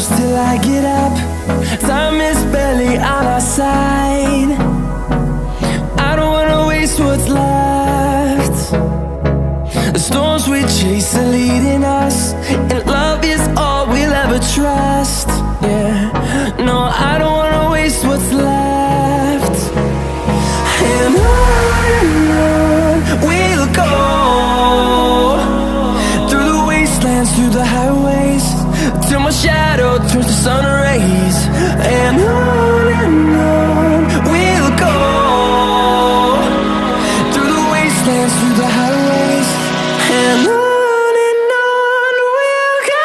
close till I get up. Time is barely on our side. I don't wanna waste what's left. The storms we chase are leading us, and love is all we'll ever trust. Yeah, no, I don't wanna waste what's left. And on we'll go, through the wastelands, through the highways, till my shadow turns to sun rays. And on we'll go, through the wastelands, through the highways, and on we'll go.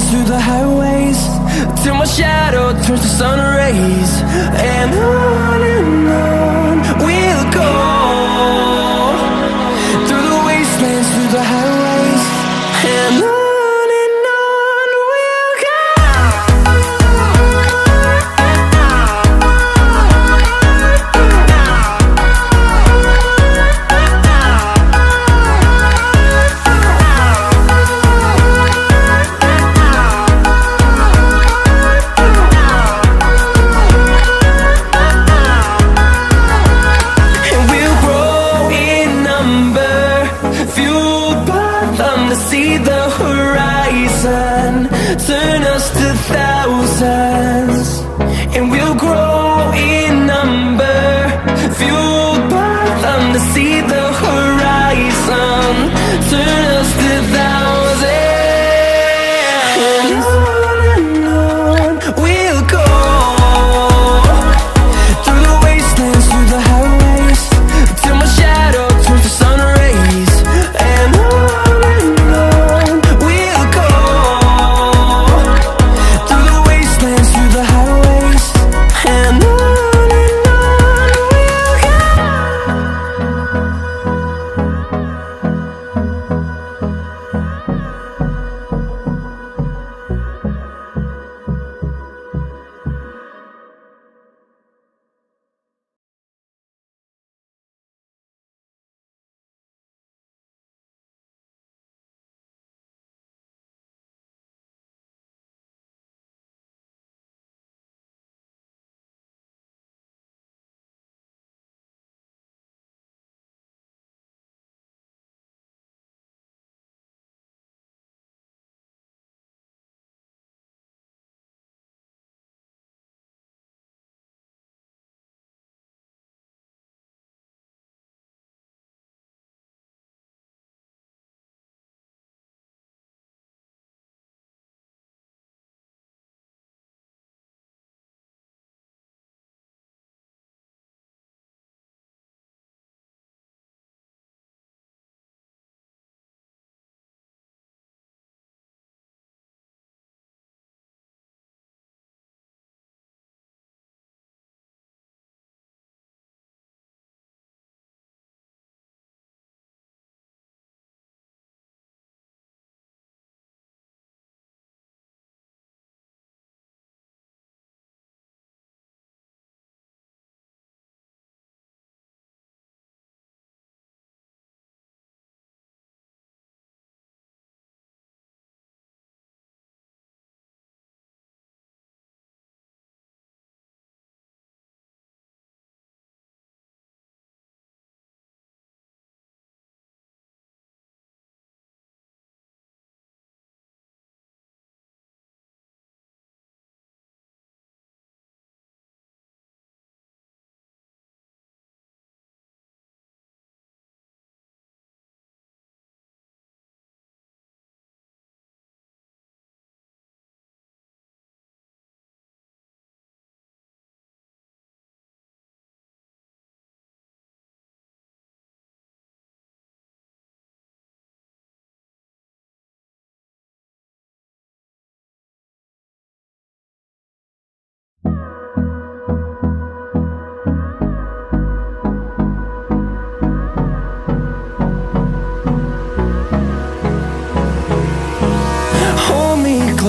Through the highways, till my shadow turns to sun rays. And on we'll go, through the wastelands, through the highways, and on we'll go. To see the horizon turn us to thousands, and we'll grow in number, fueled by them. To see the horizon turn us to thousands, and on we'll go, through the wastelands, through the highways, till my shadow turns to sun rays. And on we'll go, through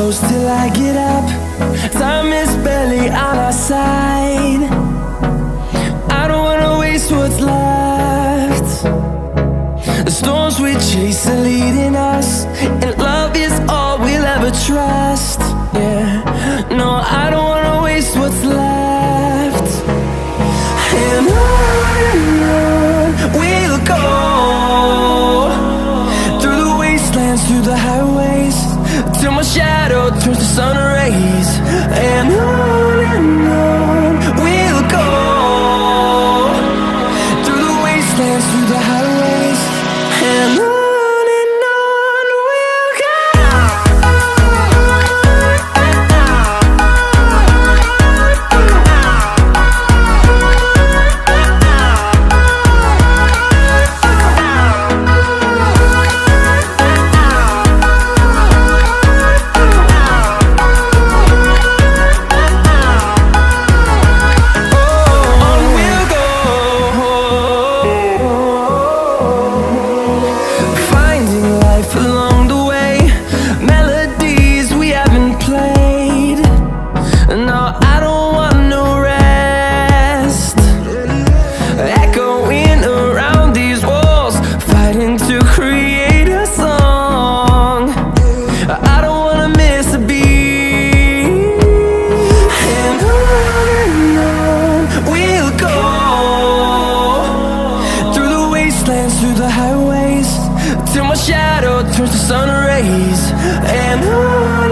close till I get up. Time is barely on our side. I don't wanna waste what's left. The storms we chase are leading us, and love is all we'll ever trust. Yeah, no, I don't wanna waste what's left. And on we'll go, through the wastelands, through the highways, till my shadow turns to sun rays. And on we'll go, through the wastelands, through the highways, and on we'll go. Along the way, melodies we haven't played. No, I don't want no rest. Echoing around these walls, fighting to create a song. I don't wanna miss a beat. And on we'll go, through the wastelands, through the highways, till my shadow turns to sun rays. And on